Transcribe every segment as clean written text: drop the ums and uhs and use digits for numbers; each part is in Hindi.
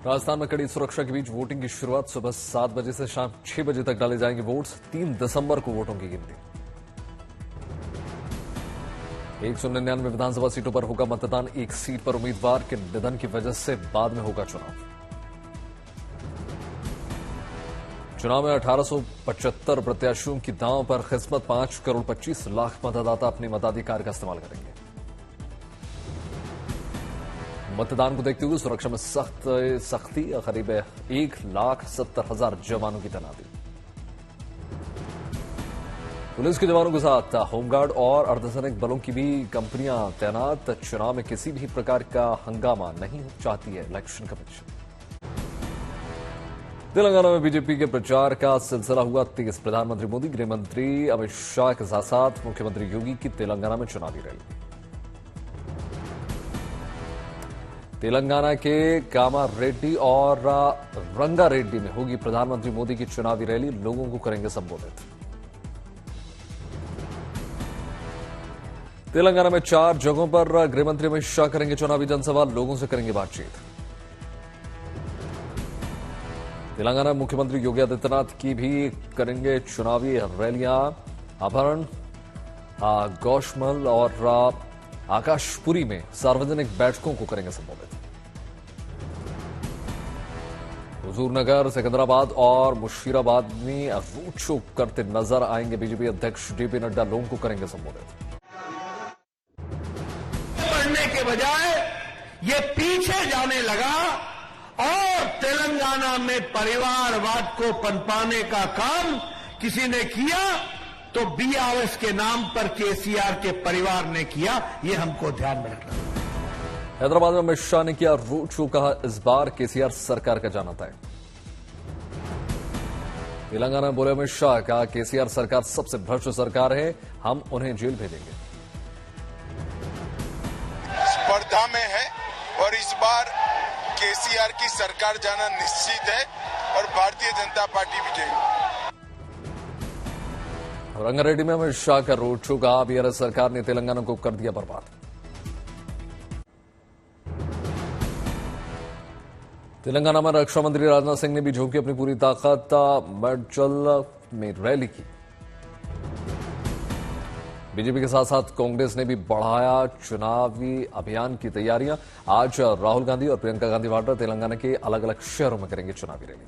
राजस्थान में कड़ी सुरक्षा के बीच वोटिंग की शुरुआत सुबह 7 बजे से शाम 6 बजे तक डाले जाएंगे वोट्स। 3 दिसंबर को वोटों की गिनती। 199 विधानसभा सीटों पर होगा मतदान। एक सीट पर उम्मीदवार के निधन की वजह से बाद में होगा चुनाव। चुनाव में 1875 प्रत्याशियों की दांव पर किस्मत। 5 करोड़ 25 लाख मतदाता अपने मताधिकार का इस्तेमाल करेंगे। मतदान को देखते हुए सुरक्षा में सख्ती। करीब 1,70,000 जवानों की तैनाती। पुलिस के जवानों के साथ होमगार्ड और अर्धसैनिक बलों की भी कंपनियां तैनात। चुनाव में किसी भी प्रकार का हंगामा नहीं चाहती है इलेक्शन कमीशन। तेलंगाना में बीजेपी के प्रचार का सिलसिला हुआ तेज। प्रधानमंत्री मोदी, गृह मंत्री अमित शाह के साथ साथ मुख्यमंत्री योगी की तेलंगाना में चुनावी रैली। तेलंगाना के कामारेड्डी और रंगारेड्डी में होगी प्रधानमंत्री मोदी की चुनावी रैली। लोगों को करेंगे संबोधित। तेलंगाना में 4 जगहों पर गृहमंत्री अमित शाह करेंगे चुनावी जनसभा। लोगों से करेंगे बातचीत। तेलंगाना में मुख्यमंत्री योगी आदित्यनाथ की भी करेंगे चुनावी रैलियां। अपहरण, गौशमल और आकाशपुरी में सार्वजनिक बैठकों को करेंगे संबोधित। हुजूरनगर, सिकंदराबाद और मुशीराबाद में रोड शो करते नजर आएंगे बीजेपी अध्यक्ष जेपी नड्डा। लोगों को करेंगे संबोधित। बढ़ने के बजाय ये पीछे जाने लगा और तेलंगाना में परिवारवाद को पनपाने का काम किसी ने किया तो बीआरएस के नाम पर केसीआर के परिवार ने किया। ये हमको ध्यान में रखना। हैदराबाद में अमित शाह ने किया रोड शो। कहा इस बार केसीआर सरकार का जाना तय। तेलंगाना में बोले अमित शाह, कहा केसीआर सरकार सबसे भ्रष्ट सरकार है, हम उन्हें जेल भेजेंगे। स्पर्धा में है और इस बार केसीआर की सरकार जाना निश्चित है और भारतीय जनता पार्टी विजयी। रंगारेड्डी में अमित शाह का रोड शो। कहा बीआरएस सरकार ने तेलंगाना को कर दिया बर्बाद। तेलंगाना में रक्षा मंत्री राजनाथ सिंह ने भी झोंकी अपनी पूरी ताकत। मेडचल में रैली की। बीजेपी के साथ साथ कांग्रेस ने भी बढ़ाया चुनावी अभियान की तैयारियां। आज राहुल गांधी और प्रियंका गांधी वाड्रा तेलंगाना के अलग अलग शहरों में करेंगे चुनावी रैली।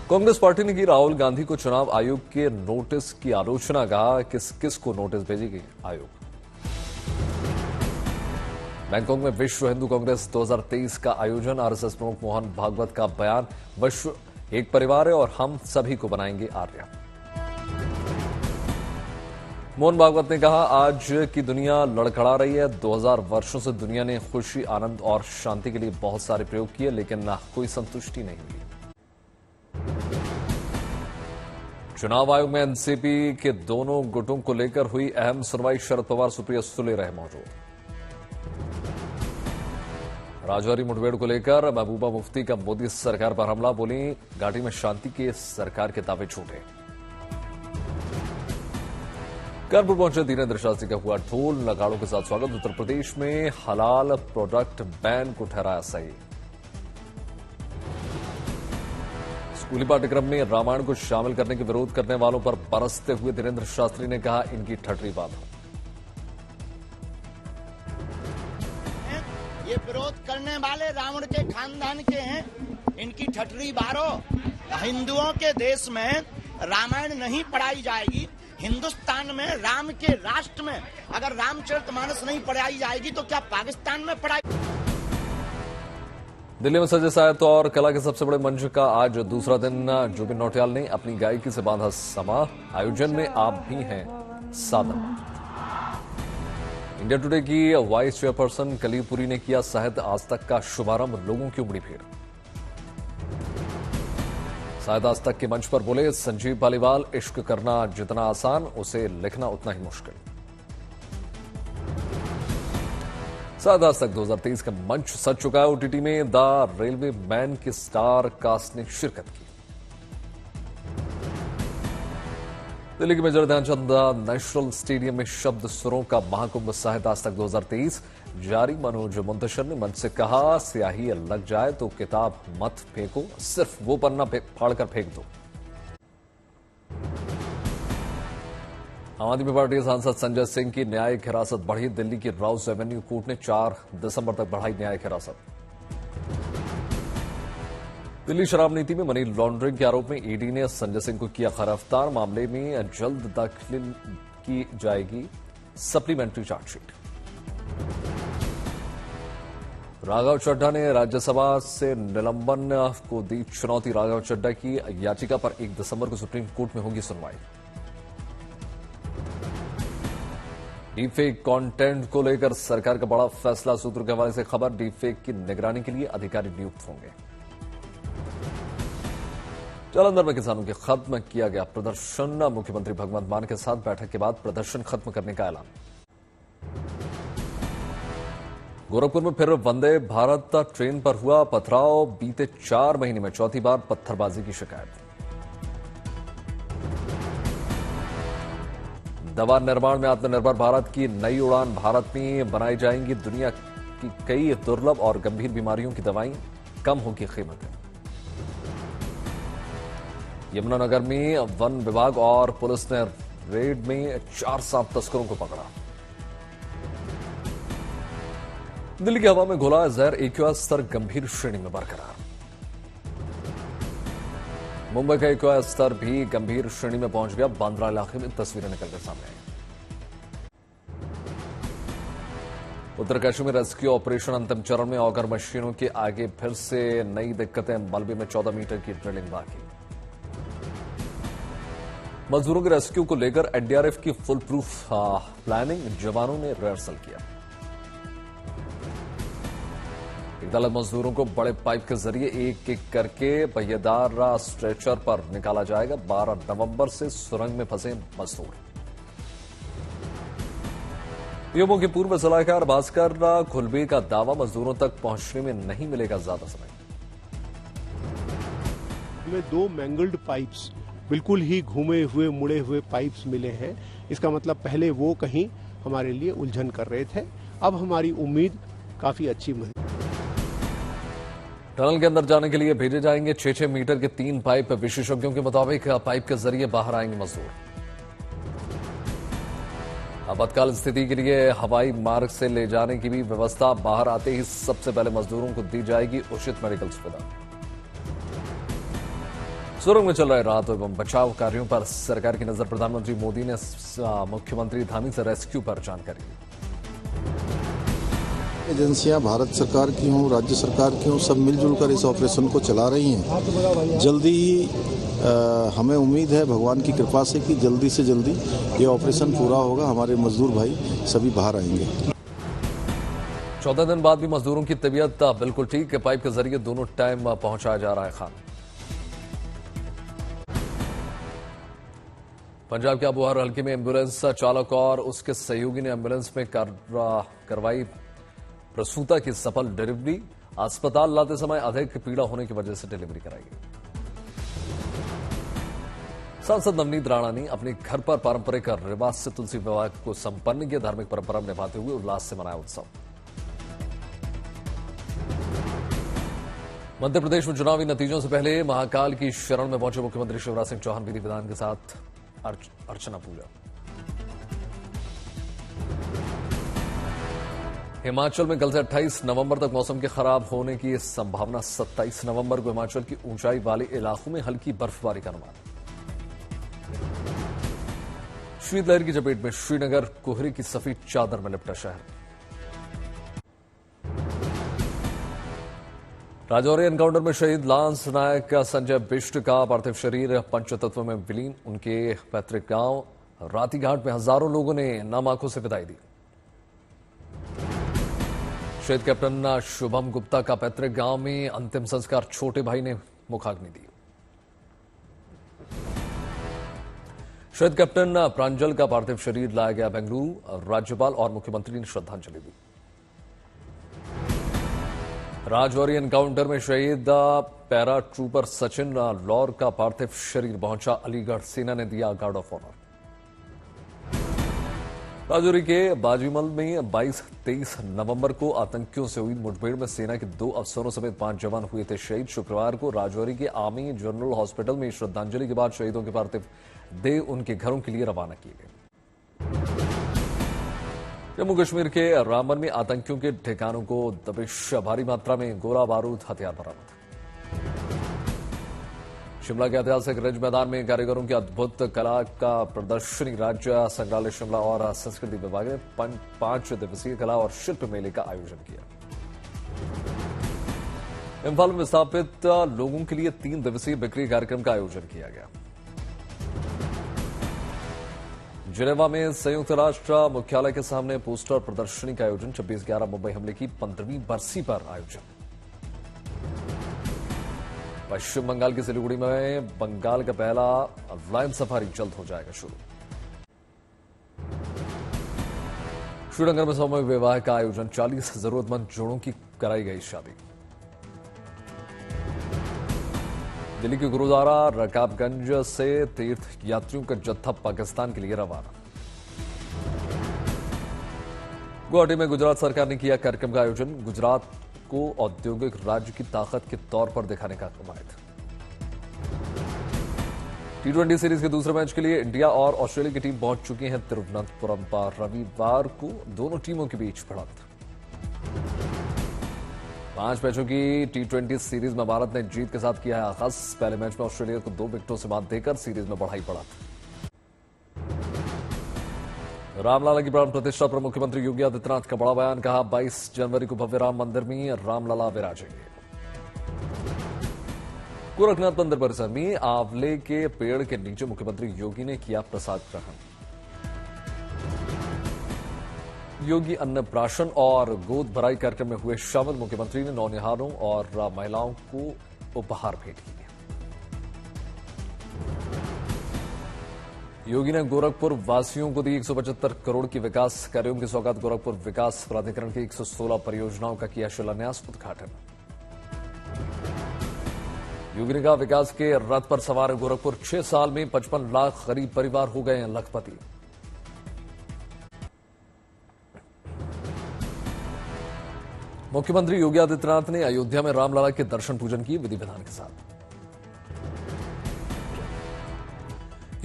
कांग्रेस पार्टी ने की राहुल गांधी को चुनाव आयोग के नोटिस की आलोचना। कहा किस किस को नोटिस भेजेगी आयोग। बैंकॉक में विश्व हिंदू कांग्रेस 2023 का आयोजन। आरएसएस प्रमुख मोहन भागवत का बयान, विश्व एक परिवार है और हम सभी को बनाएंगे आर्य। मोहन भागवत ने कहा आज की दुनिया लड़खड़ा रही है। 2000 वर्षों से दुनिया ने खुशी, आनंद और शांति के लिए बहुत सारे प्रयोग किए, लेकिन कोई संतुष्टि नहीं मिली। चुनाव आयोग में एनसीपी के दोनों गुटों को लेकर हुई अहम सुनवाई। शरद पवार, सुप्रिया सुले रहे मौजूद। राजौरी मुठभेड़ को लेकर महबूबा मुफ्ती का मोदी सरकार पर हमला। बोली घाटी में शांति के सरकार के दावे झूठे। कानपुर पहुंचे धीरेन्द्र शास्त्री का हुआ ढोल नगाड़ों के साथ स्वागत। उत्तर प्रदेश में हलाल प्रोडक्ट बैन को ठहराया सही। स्कूली पाठ्यक्रम में रामायण को शामिल करने के विरोध करने वालों पर बरसते हुए धीरेन्द्र शास्त्री ने कहा इनकी ठटरी बात हो। ये विरोध करने वाले रावण के खानदान के हैं, इनकी ठटरी बारो। हिंदुओं के देश में रामायण नहीं पढ़ाई जाएगी। हिंदुस्तान में राम के राष्ट्र में अगर रामचरितमानस नहीं पढ़ाई जाएगी तो क्या पाकिस्तान में पढ़ाई। दिल्ली में सजे साहित्य तो और कला के सबसे बड़े मंच का आज दूसरा दिन। जुबिन नौटियाल ने अपनी गायकी से बांधा समा। आयोजन में आप भी हैं साधन। इंडिया टुडे की वाइस चेयरपर्सन कलीपुरी ने किया साहित्य आज तक का शुभारंभ। लोगों की उमड़ी भीड़। साहित्य आज तक के मंच पर बोले संजीव पालीवाल, इश्क करना जितना आसान, उसे लिखना उतना ही मुश्किल। साहित्य आज तक 2023 का मंच सज चुका है। ओटीटी में द रेलवे मैन के स्टार कास्ट ने शिरकत की। दिल्ली के मेजर ध्यानचंद नेशनल स्टेडियम में शब्द सुरों का महाकुंभ साहित्य आज तक 2023। जारी। मनोज मुंतशिर ने मंच से कहा, स्याही लग जाए तो किताब मत फेंको, सिर्फ वो पन्ना फाड़कर फेंक दो। आम आदमी पार्टी सांसद संजय सिंह की न्यायिक हिरासत बढ़ी। दिल्ली की राउस एवेन्यू कोर्ट ने 4 दिसंबर तक बढ़ाई न्यायिक हिरासत। दिल्ली शराब नीति में मनी लॉन्ड्रिंग के आरोप में ईडी ने संजय सिंह को किया गिरफ्तार। मामले में जल्द दाखिल की जाएगी सप्लीमेंट्री चार्जशीट। राघव चड्ढा ने राज्यसभा से निलंबन को दी चुनौती। राघव चड्ढा की याचिका पर 1 दिसंबर को सुप्रीम कोर्ट में होगी सुनवाई। डीपफेक कंटेंट को लेकर सरकार का बड़ा फैसला। सूत्रों के हवाले से खबर, डीपफेक की निगरानी के लिए अधिकारी नियुक्त होंगे। जालंधर में किसानों के खत्म किया गया प्रदर्शन। मुख्यमंत्री भगवंत मान के साथ बैठक के बाद प्रदर्शन खत्म करने का ऐलान। गोरखपुर में फिर वंदे भारत ट्रेन पर हुआ पथराव। बीते 4 महीने में चौथी बार पत्थरबाजी की शिकायत। दवा निर्माण में आत्मनिर्भर भारत की नई उड़ान। भारत में बनाई जाएंगी दुनिया की कई दुर्लभ और गंभीर बीमारियों की दवाएं। कम होगी कीमतें। यमुनानगर में वन विभाग और पुलिस ने रेड में 4 सांप तस्करों को पकड़ा। दिल्ली की हवा में घुला जहर, एक्यूआई स्तर गंभीर श्रेणी में बरकरार। मुंबई का एक्यूआई स्तर भी गंभीर श्रेणी में पहुंच गया। बांद्रा इलाके में तस्वीरें निकलकर सामने आई। उत्तर कश्मीर रेस्क्यू ऑपरेशन अंतिम चरण में। ऑगर मशीनों के आगे फिर से नई दिक्कतें। मलबे में 14 मीटर की ड्रिलिंग बाकी। मजदूरों के रेस्क्यू को लेकर एनडीआरएफ की फुल प्रूफ प्लानिंग। जवानों ने रिहर्सल किया। दल मजदूरों को बड़े पाइप के जरिए एक एक करके पहिएदार स्ट्रेचर पर निकाला जाएगा। 12 नवंबर से सुरंग में फंसे मजदूर। पीएमओ के पूर्व सलाहकार भास्कर खुलबे का दावा, मजदूरों तक पहुंचने में नहीं मिलेगा ज्यादा समय। हमें 2 मैंगल्ड पाइप्स, बिल्कुल ही घूमे हुए मुड़े हुए पाइप्स मिले हैं। इसका मतलब पहले वो कहीं हमारे लिए उलझन कर रहे थे। अब हमारी उम्मीद काफी अच्छी है। टनल के अंदर जाने के लिए भेजे जाएंगे 6-6 मीटर के 3 पाइप। विशेषज्ञों के मुताबिक पाइप के जरिए बाहर आएंगे मजदूर। आपातकाल स्थिति के लिए हवाई मार्ग से ले जाने की भी व्यवस्था। बाहर आते ही सबसे पहले मजदूरों को दी जाएगी उचित मेडिकल सुविधा। सुरंग में चल रहे राहत एवं बचाव कार्यों पर सरकार की नजर। प्रधानमंत्री मोदी ने मुख्यमंत्री धामी से रेस्क्यू पर जानकारी दी। एजेंसियां भारत सरकार की हों, राज्य सरकार की हों, सब मिलजुल कर इस ऑपरेशन को चला रही हैं। जल्दी ही हमें उम्मीद है भगवान की कृपा से कि जल्दी से जल्दी ये ऑपरेशन पूरा होगा। हमारे मजदूर भाई सभी बाहर आएंगे। 14 दिन बाद भी मजदूरों की तबीयत बिल्कुल ठीक है। पाइप के जरिए दोनों टाइम पहुंचाया जा रहा है खाना। पंजाब के अबोहर हल्के में एम्बुलेंस चालक और उसके सहयोगी ने एम्बुलेंस में करवाई प्रसूता की सफल डिलीवरी। अस्पताल लाते समय अधिक पीड़ा होने की वजह से डिलीवरी कराई। सांसद नवनीत राणा ने अपने घर पर पारंपरिक रिवाज से तुलसी विवाह को संपन्न किया। धार्मिक परंपरा निभाते हुए उल्लास से मनाया उत्सव। मध्य प्रदेश में चुनावी नतीजों से पहले महाकाल की शरण में पहुंचे मुख्यमंत्री शिवराज सिंह चौहान। विधि विधान के साथ अर्चना पूजा। हिमाचल में कल से 28 नवंबर तक मौसम के खराब होने की संभावना। 27 नवंबर को हिमाचल की ऊंचाई वाले इलाकों में हल्की बर्फबारी का अनुमान। शीतलहर की चपेट में श्रीनगर। कोहरे की सफेद चादर में लिपटा शहर। राजौरी एनकाउंटर में शहीद लांस नायक संजय बिष्ट का पार्थिव शरीर पंचतत्व में विलीन। उनके पैतृक गांव रातीघाट में हजारों लोगों ने नम आंखों से विदाई दी। शहीद कैप्टन शुभम गुप्ता का पैतृक गांव में अंतिम संस्कार। छोटे भाई ने मुखाग्नि दी। शहीद कैप्टन प्रांजल का पार्थिव शरीर लाया गया बेंगलुरु। राज्यपाल और मुख्यमंत्री ने श्रद्धांजलि दी। राजौरी एनकाउंटर में शहीद पैरा ट्रूपर सचिन लौर का पार्थिव शरीर पहुंचा अलीगढ़। सेना ने दिया गार्ड ऑफ ऑनर। राजौरी के बाजीमल में 22-23 नवंबर को आतंकियों से हुई मुठभेड़ में सेना के 2 अफसरों समेत 5 जवान हुए थे शहीद। शुक्रवार को राजौरी के आर्मी जनरल हॉस्पिटल में श्रद्धांजलि के बाद शहीदों के पार्थिव देह उनके घरों के लिए रवाना किए गए। जम्मू कश्मीर के रामबन में आतंकियों के ठिकानों को दबिश, भारी मात्रा में गोला बारूद हथियार बरामद। शिमला के ऐतिहासिक रिज मैदान में कारीगरों की अद्भुत कला का प्रदर्शनी। राज्य संग्रहालय शिमला और संस्कृति विभाग ने 5 दिवसीय कला और शिल्प मेले का आयोजन किया। इम्फाल में विस्थापित लोगों के लिए 3 दिवसीय बिक्री कार्यक्रम का आयोजन किया गया। जिनेवा में संयुक्त राष्ट्र मुख्यालय के सामने पोस्टर प्रदर्शनी का आयोजन। 26/11 मुंबई हमले की 15वीं बरसी पर आयोजन। पश्चिम बंगाल की सिलीगुड़ी में बंगाल का पहला लायन सफारी जल्द हो जाएगा शुरू। श्रीनगर में सामूहिक विवाह का आयोजन। 40 जरूरतमंद जोड़ों की कराई गई शादी। दिल्ली के गुरुद्वारा रकाबगंज से तीर्थ यात्रियों का जत्था पाकिस्तान के लिए रवाना। गुवाहाटी में गुजरात सरकार ने किया कार्यक्रम का आयोजन। गुजरात को औद्योगिक राज्य की ताकत के तौर पर दिखाने का कवायद। T20 सीरीज के दूसरे मैच के लिए इंडिया और ऑस्ट्रेलिया की टीम पहुंच चुकी है तिरुवनंतपुरम पर। रविवार को दोनों टीमों के बीच भिड़ंत। 5 मैचों की T20 सीरीज में भारत ने जीत के साथ किया है आगाज। पहले मैच में ऑस्ट्रेलिया को 2 विकेटों से मात देकर सीरीज में बढ़ाई बढ़त। रामलला की प्राण प्रतिष्ठा पर मुख्यमंत्री योगी आदित्यनाथ का बड़ा बयान। कहा 22 जनवरी को भव्य राम मंदिर में रामलला विराजेंगे। गोरखनाथ मंदिर परिसर में आंवले के पेड़ के नीचे मुख्यमंत्री योगी ने किया प्रसाद ग्रहण। योगी अन्नप्राशन और गोद भराई कार्यक्रम में हुए शामिल। मुख्यमंत्री ने नौनिहालों और महिलाओं को उपहार भेंट किए। योगी ने गोरखपुर वासियों को दी 175 करोड़ की विकास कार्यों की सौगात। गोरखपुर विकास प्राधिकरण की 116 परियोजनाओं का किया शिलान्यास उद्घाटन। योगी ने कहा विकास के रथ पर सवार गोरखपुर 6 साल में 55 लाख गरीब परिवार हो गए हैं लखपति। मुख्यमंत्री योगी आदित्यनाथ ने अयोध्या में रामलला के दर्शन पूजन किए विधि विधान के साथ।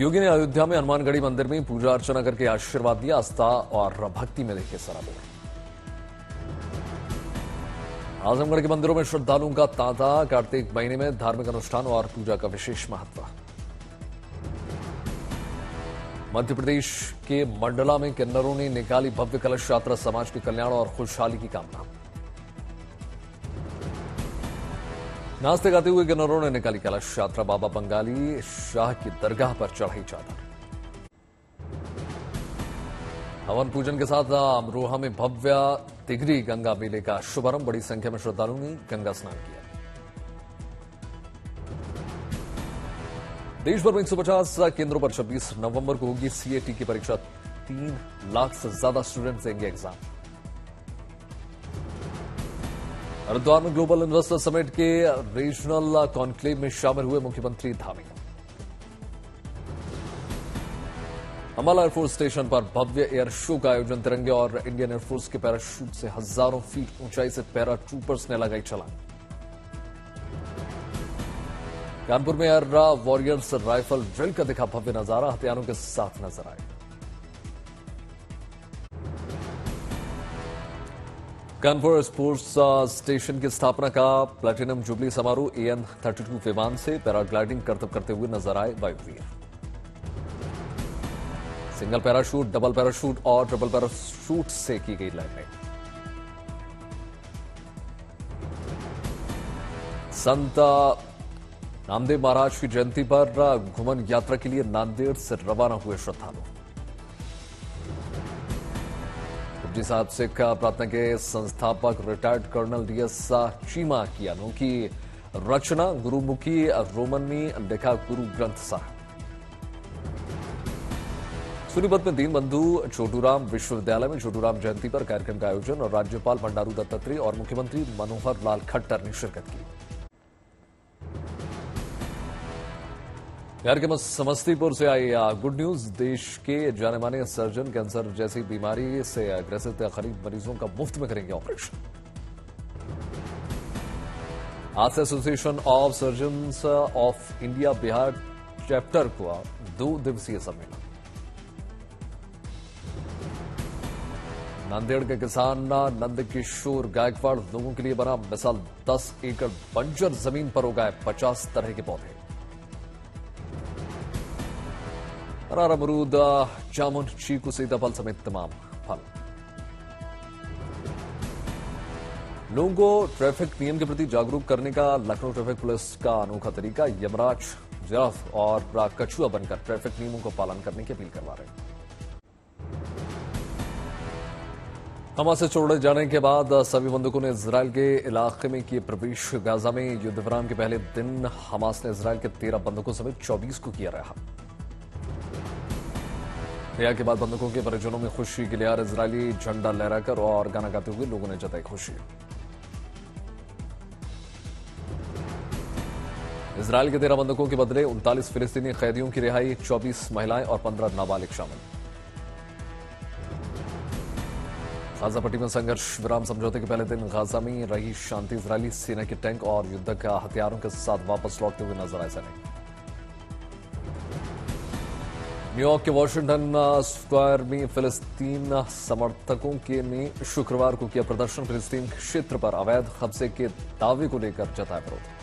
योगी ने अयोध्या में हनुमानगढ़ी मंदिर में पूजा अर्चना करके आशीर्वाद दिया। आस्था और भक्ति में देखिए सराबोर। आजमगढ़ के मंदिरों में श्रद्धालुओं का तांता। कार्तिक महीने में धार्मिक अनुष्ठान और पूजा का विशेष महत्व। मध्य प्रदेश के मंडला में किन्नरों ने निकाली भव्य कलश यात्रा। समाज के कल्याण और खुशहाली की कामना। नाचते गाते हुए किन्नरों ने निकाली कलश यात्रा। बाबा बंगाली शाह की दरगाह पर चढ़ाई चादर। हवन पूजन के साथ अमरोहा में भव्य तिगरी गंगा मेले का शुभारंभ। बड़ी संख्या में श्रद्धालुओं ने गंगा स्नान किया। देश भर में 150 केंद्रों पर 26 नवंबर को होगी सीएटी की परीक्षा। 3 लाख से ज्यादा स्टूडेंट देंगे एग्जाम। हरिद्वार में ग्लोबल इन्वेस्टर समिट के रीजनल कॉन्क्लेव में शामिल हुए मुख्यमंत्री धामी। अंबाला एयरफोर्स स्टेशन पर भव्य एयर शो का आयोजन। तिरंगे और इंडियन एयरफोर्स के पैराशूट से हजारों फीट ऊंचाई से पैरा ट्रूपर्स ने लगाई छलांग। कानपुर में एयर वॉरियर्स राइफल ड्रिल का दिखा भव्य नजारा। हथियारों के साथ नजर आए। कानपुर स्पोर्ट्स स्टेशन की स्थापना का प्लैटिनम जुबली समारोह। AN-32 विमान से पैराग्लाइडिंग करते हुए नजर आए वायुवीर। सिंगल पैराशूट, डबल पैराशूट और ट्रिपल पैराशूट से की गई लैंडिंग। संत नामदेव महाराज की जयंती पर घुमन यात्रा के लिए नांदेड़ से रवाना हुए श्रद्धालु। जी साहब सिख प्रार्थना के संस्थापक रिटायर्ड कर्नल DS चीमा की अनोखी रचना। गुरुमुखी रोमन में लिखा गुरु ग्रंथ साहब। सोनीपत में दीनबंधु छोटूराम विश्वविद्यालय में छोटूराम जयंती पर कार्यक्रम का आयोजन और राज्यपाल बंडारू दत्तात्रेय और मुख्यमंत्री मनोहर लाल खट्टर ने शिरकत की। बिहार के समस्तीपुर से आई गुड न्यूज। देश के जाने माने सर्जन कैंसर जैसी बीमारी से ग्रसित गरीब मरीजों का मुफ्त में करेंगे ऑपरेशन। आज से association of surgeons of India Bihar chapter को 2 दिवसीय सम्मेलन। नांदेड़ के किसान नंदकिशोर गायकवाड़ लोगों के लिए बना मिसाल। 10 एकड़ बंजर जमीन पर उगाए 50 तरह के पौधे। अनार, अमरूद, जामुन, चीकू, सीताफल समेत तमाम फल। लोगों को ट्रैफिक नियम के प्रति जागरूक करने का लखनऊ ट्रैफिक पुलिस का अनोखा तरीका। यमराज, जिराफ और कछुआ बनकर ट्रैफिक नियमों को पालन करने की अपील करवा रहे हैं। हमास से छोड़े जाने के बाद सभी बंदूकों ने इजरायल के इलाके में किए प्रवेश। गाजा में युद्ध विराम के पहले दिन हमास ने इजरायल के 13 बंदूकों समेत 24 को किया रहा। रिहा के बाद बंदूकों के परिजनों में खुशी की लहर। इजरायली झंडा लहराकर और गाना गाते हुए लोगों ने जताई खुशी। इजरायल के 13 बंदूकों के बदले 39 फिलिस्तीनी कैदियों की रिहाई। 24 महिलाएं और 15 नाबालिग शामिल। गाजा पट्टी में संघर्ष विराम समझौते के पहले दिन गाजा में रही शांति। इजरायली सेना के टैंक और युद्ध का हथियारों के साथ वापस लौटते हुए नजर आए सैनिक। न्यूयॉर्क के वॉशिंगटन स्क्वायर में फिलिस्तीन समर्थकों ने शुक्रवार को किया प्रदर्शन। फिलिस्तीन क्षेत्र पर अवैध कब्जे के दावे को लेकर जताया विरोध।